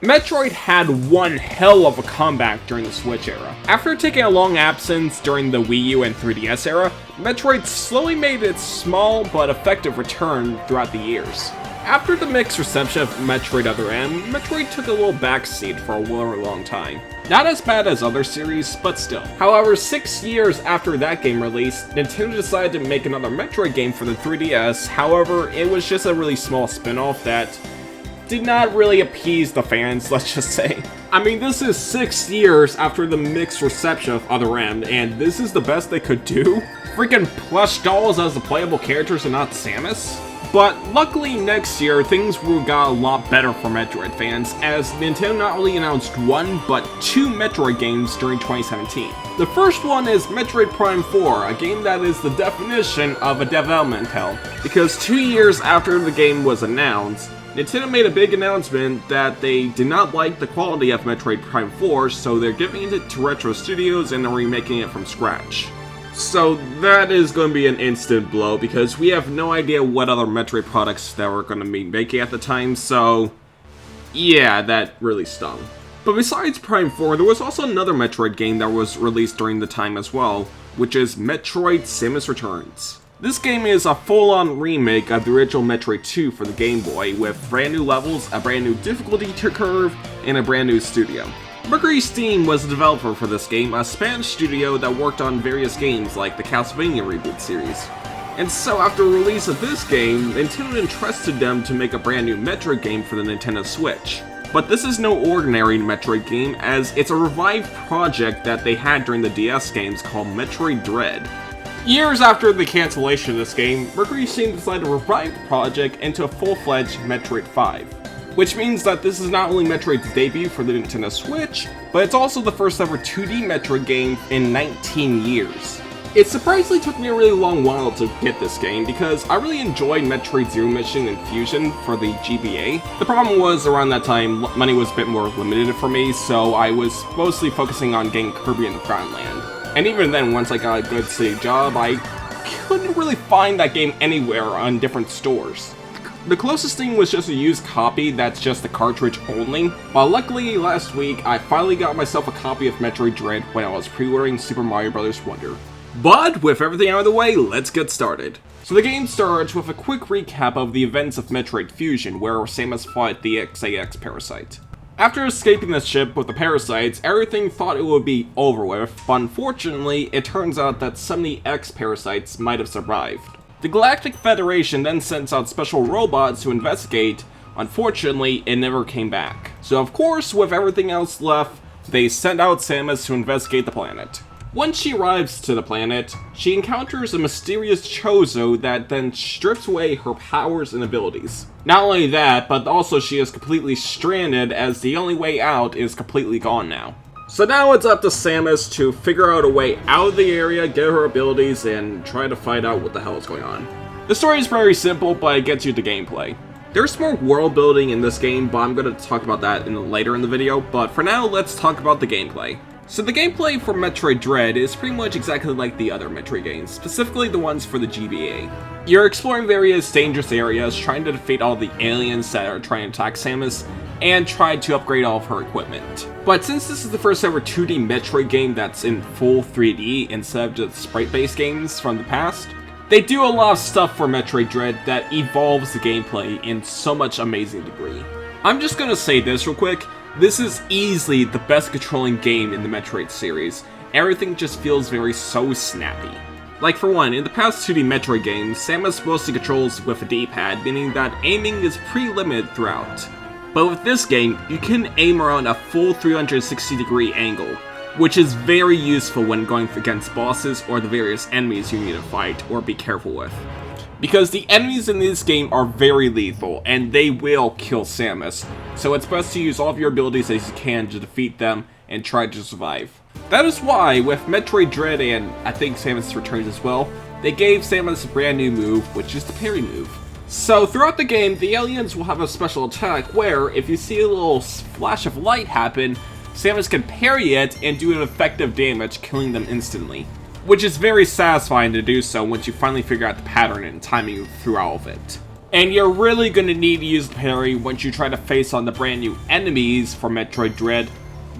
Metroid had one hell of a comeback during the Switch era. After taking a long absence during the Wii U and 3DS era, Metroid slowly made its small but effective return throughout the years. After the mixed reception of Metroid Other M, Metroid took a little backseat for a very long time. Not as bad as other series, but still. However, 6 years after that game released, Nintendo decided to make another Metroid game for the 3DS. However, it was just a really small spin-off that did not really appease the fans, let's just say. I mean, this is 6 years after the mixed reception of Other M, and this is the best they could do? Freaking plush dolls as the playable characters and not Samus? But luckily next year, things got a lot better for Metroid fans, as Nintendo not only announced one, but 2 Metroid games during 2017. The first one is Metroid Prime 4, a game that is the definition of a development hell, because 2 years after the game was announced, Nintendo made a big announcement that they did not like the quality of Metroid Prime 4, so they're giving it to Retro Studios and they're remaking it from scratch. So that is going to be an instant blow, because we have no idea what other Metroid products that we're going to be making at the time, so yeah, that really stung. But besides Prime 4, there was also another Metroid game that was released during the time as well, which is Metroid Samus Returns. This game is a full-on remake of the original Metroid 2 for the Game Boy, with brand new levels, a brand new difficulty curve, and a brand new studio. Mercury Steam was the developer for this game, a Spanish studio that worked on various games like the Castlevania reboot series. And so after the release of this game, Nintendo entrusted them to make a brand new Metroid game for the Nintendo Switch. But this is no ordinary Metroid game, as it's a revived project that they had during the DS games called Metroid Dread. Years after the cancellation of this game, Mercury Steam decided to revive the project into a full-fledged Metroid 5. Which means that this is not only Metroid's debut for the Nintendo Switch, but it's also the first ever 2D Metroid game in 19 years. It surprisingly took me a really long while to get this game, because I really enjoyed Metroid Zero Mission and Fusion for the GBA. The problem was, around that time, money was a bit more limited for me, so I was mostly focusing on getting Kirby in the Crown Land. And even then, once I got a good steady job, I couldn't really find that game anywhere on different stores. The closest thing was just a used copy that's just the cartridge only, but luckily last week I finally got myself a copy of Metroid Dread when I was pre-ordering Super Mario Bros. Wonder. But with everything out of the way, let's get started. So the game starts with a quick recap of the events of Metroid Fusion, where Samus fought the XIX parasite. After escaping the ship with the parasites, everything thought it would be over with, but unfortunately, it turns out that some of the X parasites might have survived. The Galactic Federation then sends out special robots to investigate. Unfortunately, it never came back. So of course, with everything else left, they send out Samus to investigate the planet. Once she arrives to the planet, she encounters a mysterious Chozo that then strips away her powers and abilities. Not only that, but also she is completely stranded, as the only way out is completely gone now. So now it's up to Samus to figure out a way out of the area, get her abilities, and try to find out what the hell is going on. The story is very simple, but it gets you to gameplay. There's more world building in this game, but I'm going to talk about that later in the video, but for now, let's talk about the gameplay. So the gameplay for Metroid Dread is pretty much exactly like the other Metroid games, specifically the ones for the GBA. You're exploring various dangerous areas, trying to defeat all the aliens that are trying to attack Samus, and try to upgrade all of her equipment. But since this is the first ever 2D Metroid game that's in full 3D instead of just sprite-based games from the past, they do a lot of stuff for Metroid Dread that evolves the gameplay in so much amazing degree. I'm just gonna say this real quick. This is easily the best controlling game in the Metroid series. Everything just feels so snappy. Like for one, in the past 2D Metroid games, Samus mostly controls with a D-pad, meaning that aiming is pretty limited throughout. But with this game, you can aim around a full 360-degree angle, which is very useful when going against bosses or the various enemies you need to fight or be careful with. Because the enemies in this game are very lethal, and they will kill Samus, so it's best to use all of your abilities as you can to defeat them and try to survive. That is why, with Metroid Dread and I think Samus Returns as well, they gave Samus a brand new move, which is the parry move. So throughout the game, the aliens will have a special attack where, if you see a little flash of light happen, Samus can parry it and do an effective damage, killing them instantly. Which is very satisfying to do so once you finally figure out the pattern and timing through all of it. And you're really going to need to use the parry once you try to face on the brand new enemies for Metroid Dread,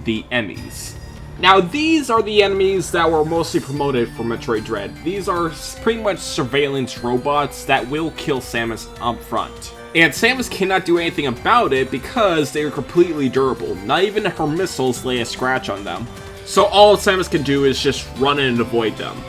the Emmys. Now, these are the enemies that were mostly promoted for Metroid Dread. These are pretty much surveillance robots that will kill Samus up front. And Samus cannot do anything about it because they are completely durable. Not even her missiles lay a scratch on them. So all Samus can do is just run in and avoid them.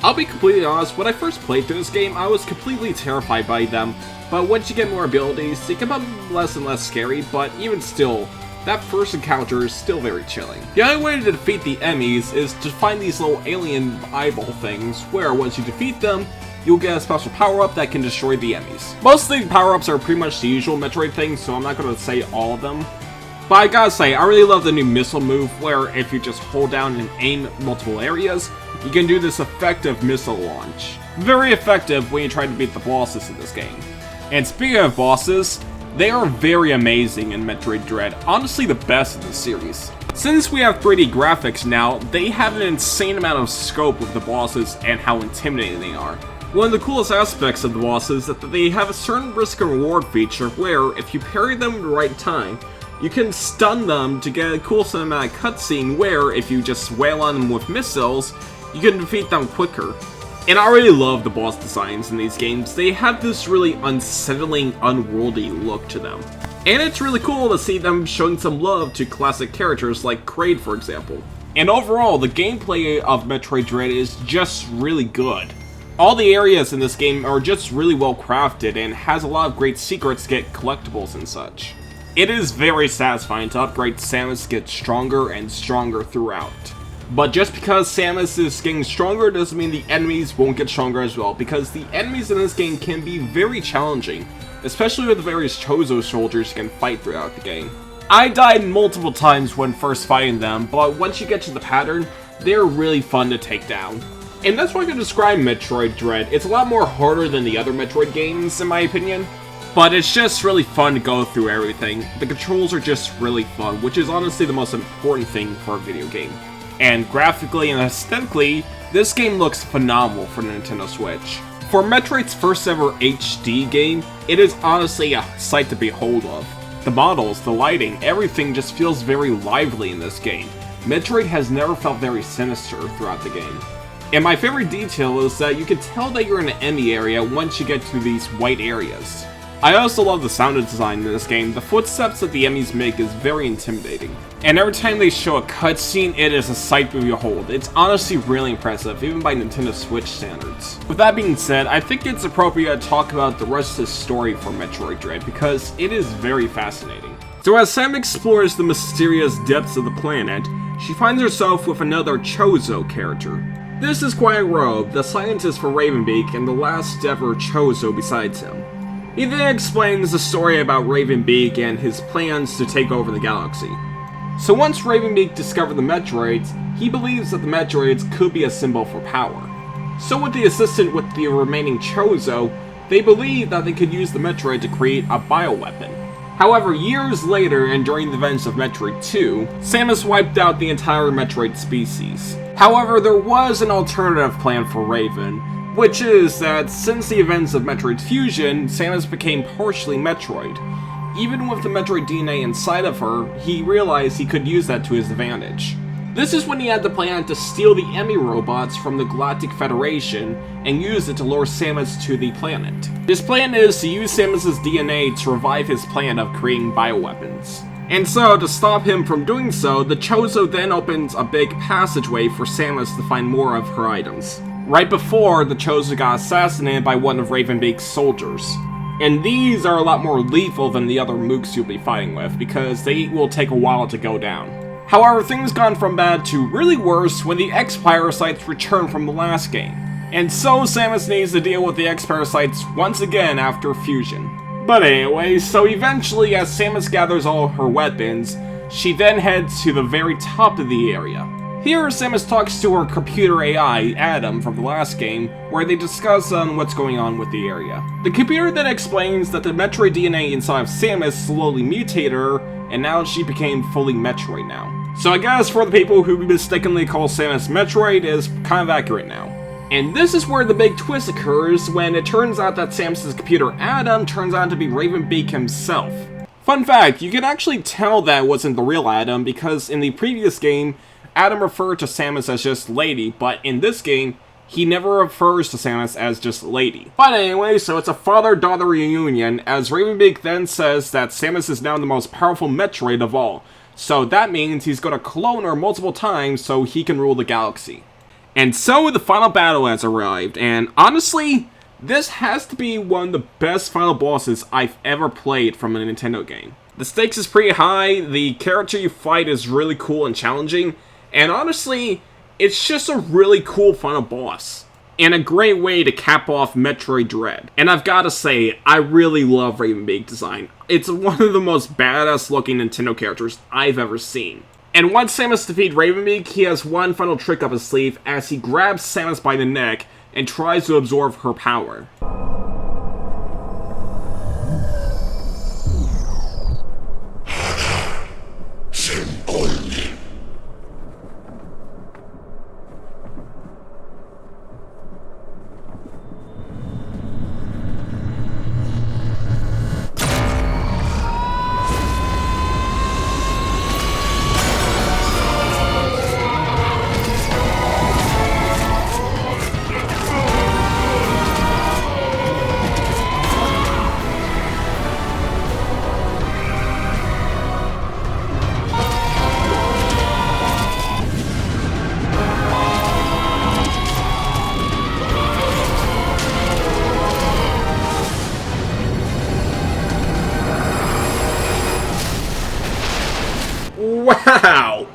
I'll be completely honest, when I first played through this game, I was completely terrified by them. But once you get more abilities, they become less and less scary, but even still, that first encounter is still very chilling. The only way to defeat the Emmys is to find these little alien eyeball things, where once you defeat them, you'll get a special power-up that can destroy the Emmys. Most of the power-ups are pretty much the usual Metroid things, so I'm not going to say all of them. But I gotta say, I really love the new missile move, where if you just hold down and aim multiple areas, you can do this effective missile launch. Very effective when you try to beat the bosses in this game. And speaking of bosses, they are very amazing in Metroid Dread, honestly the best in the series. Since we have 3D graphics now, they have an insane amount of scope with the bosses and how intimidating they are. One of the coolest aspects of the bosses is that they have a certain risk and reward feature where, if you parry them at the right time, you can stun them to get a cool cinematic cutscene where, if you just wail on them with missiles, you can defeat them quicker. And I really love the boss designs in these games. They have this really unsettling, unworldly look to them. And it's really cool to see them showing some love to classic characters like Kraid, for example. And overall, the gameplay of Metroid Dread is just really good. All the areas in this game are just really well crafted and has a lot of great secrets to get collectibles and such. It is very satisfying to upgrade Samus to get stronger and stronger throughout. But just because Samus is getting stronger doesn't mean the enemies won't get stronger as well, because the enemies in this game can be very challenging, especially with the various Chozo soldiers you can fight throughout the game. I died multiple times when first fighting them, but once you get to the pattern, they're really fun to take down. And that's why I can describe Metroid Dread. It's a lot more harder than the other Metroid games, in my opinion. But it's just really fun to go through everything. The controls are just really fun, which is honestly the most important thing for a video game. And graphically and aesthetically, this game looks phenomenal for the Nintendo Switch. For Metroid's first ever HD game, it is honestly a sight to behold of. The models, the lighting, everything just feels very lively in this game. Metroid has never felt very sinister throughout the game. And my favorite detail is that you can tell that you're in an Emmy area once you get to these white areas. I also love the sound design in this game. The footsteps that the Emmys make is very intimidating. And every time they show a cutscene, it is a sight to behold. It's honestly really impressive, even by Nintendo Switch standards. With that being said, I think it's appropriate to talk about the rest of the story for Metroid Dread, because it is very fascinating. So as Sam explores the mysterious depths of the planet, she finds herself with another Chozo character. This is Quiet Robe, the scientist for Ravenbeak and the last ever Chozo besides him. He then explains the story about Ravenbeak and his plans to take over the galaxy. So once Ravenbeak discovered the Metroids, he believes that the Metroids could be a symbol for power. So with the assistance with the remaining Chozo, they believe that they could use the Metroid to create a bioweapon. However, years later and during the events of Metroid 2, Samus wiped out the entire Metroid species. However, there was an alternative plan for Raven, which is that since the events of Metroid Fusion, Samus became partially Metroid. Even with the Metroid DNA inside of her, he realized he could use that to his advantage. This is when he had the plan to steal the Emmy robots from the Galactic Federation and use it to lure Samus to the planet. His plan is to use Samus's DNA to revive his plan of creating bioweapons. And so, to stop him from doing so, the Chozo then opens a big passageway for Samus to find more of her items. Right before, the Chozo got assassinated by one of Ravenbeak's soldiers. And these are a lot more lethal than the other mooks you'll be fighting with, because they will take a while to go down. However, things gone from bad to really worse when the X-Parasites return from the last game. And so Samus needs to deal with the X-Parasites once again after Fusion. But anyway, so eventually as Samus gathers all her weapons, she then heads to the very top of the area. Here, Samus talks to her computer AI, Adam, from the last game, where they discuss what's going on with the area. The computer then explains that the Metroid DNA inside of Samus slowly mutated her, and now she became fully Metroid now. So I guess for the people who mistakenly call Samus Metroid is kind of accurate now. And this is where the big twist occurs when it turns out that Samus's computer Adam turns out to be Ravenbeak himself. Fun fact, you can actually tell that wasn't the real Adam because in the previous game, Adam referred to Samus as just Lady, but in this game, he never refers to Samus as just Lady. But anyway, so it's a father-daughter reunion, as Ravenbeak then says that Samus is now the most powerful Metroid of all. So that means he's gonna clone her multiple times so he can rule the galaxy. And so the final battle has arrived, and honestly, this has to be one of the best final bosses I've ever played from a Nintendo game. The stakes is pretty high, the character you fight is really cool and challenging, and honestly, it's just a really cool final boss. And a great way to cap off Metroid Dread. And I've gotta say, I really love Ravenbeak design. It's one of the most badass looking Nintendo characters I've ever seen. And once Samus defeats Ravenbeak, he has one final trick up his sleeve as he grabs Samus by the neck and tries to absorb her power. Wow!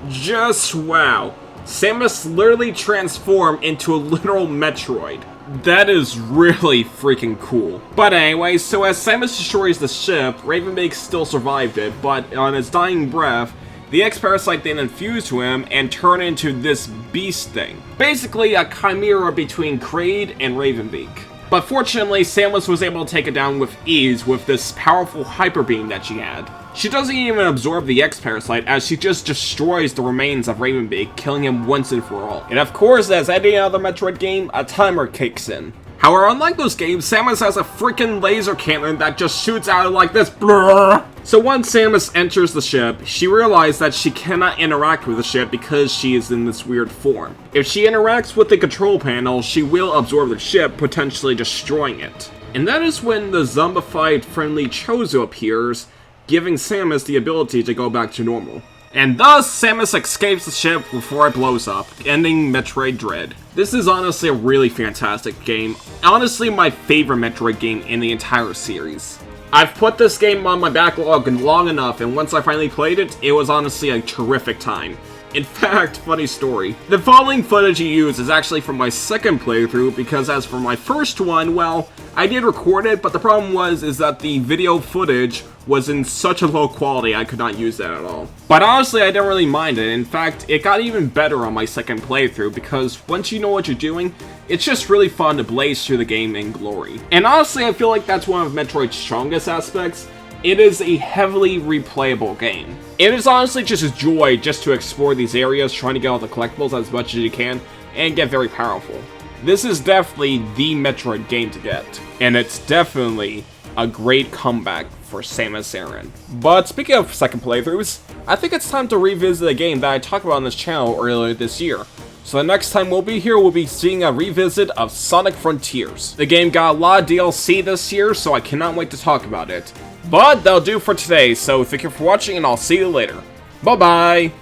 Just wow. Samus literally transformed into a literal Metroid. That is really freaking cool. But anyway, so as Samus destroys the ship, Ravenbeak still survived it, but on his dying breath, the X-Parasite then infused to him and turned into this beast thing. Basically a chimera between Kraid and Ravenbeak. But fortunately, Samus was able to take it down with ease with this powerful hyper beam that she had. She doesn't even absorb the X-Parasite as she just destroys the remains of Ravenbeak, killing him once and for all. And of course, as any other Metroid game, a timer kicks in. However, unlike those games, Samus has a freaking laser cannon that just shoots out like this. Blur. So once Samus enters the ship, she realizes that she cannot interact with the ship because she is in this weird form. If she interacts with the control panel, she will absorb the ship, potentially destroying it. And that is when the zombified friendly Chozo appears, giving Samus the ability to go back to normal. And thus, Samus escapes the ship before it blows up, ending Metroid Dread. This is honestly a really fantastic game. Honestly, my favorite Metroid game in the entire series. I've put this game on my backlog long enough, and once I finally played it, it was honestly a terrific time. In fact, funny story, the following footage you use is actually from my second playthrough, because as for my first one, well, I did record it, but the problem is that the video footage was in such a low quality I could not use that at all. But honestly, I didn't really mind it. In fact, it got even better on my second playthrough, because once you know what you're doing, it's just really fun to blaze through the game in glory. And honestly, I feel like that's one of Metroid's strongest aspects. It is a heavily replayable game. It is honestly just a joy just to explore these areas, trying to get all the collectibles as much as you can, and get very powerful. This is definitely the Metroid game to get, and it's definitely a great comeback for Samus Aran. But speaking of second playthroughs, I think it's time to revisit a game that I talked about on this channel earlier this year. So the next time we'll be here, we'll be seeing a revisit of Sonic Frontiers. The game got a lot of DLC this year, so I cannot wait to talk about it. But that'll do for today, so thank you for watching and I'll see you later. Bye bye!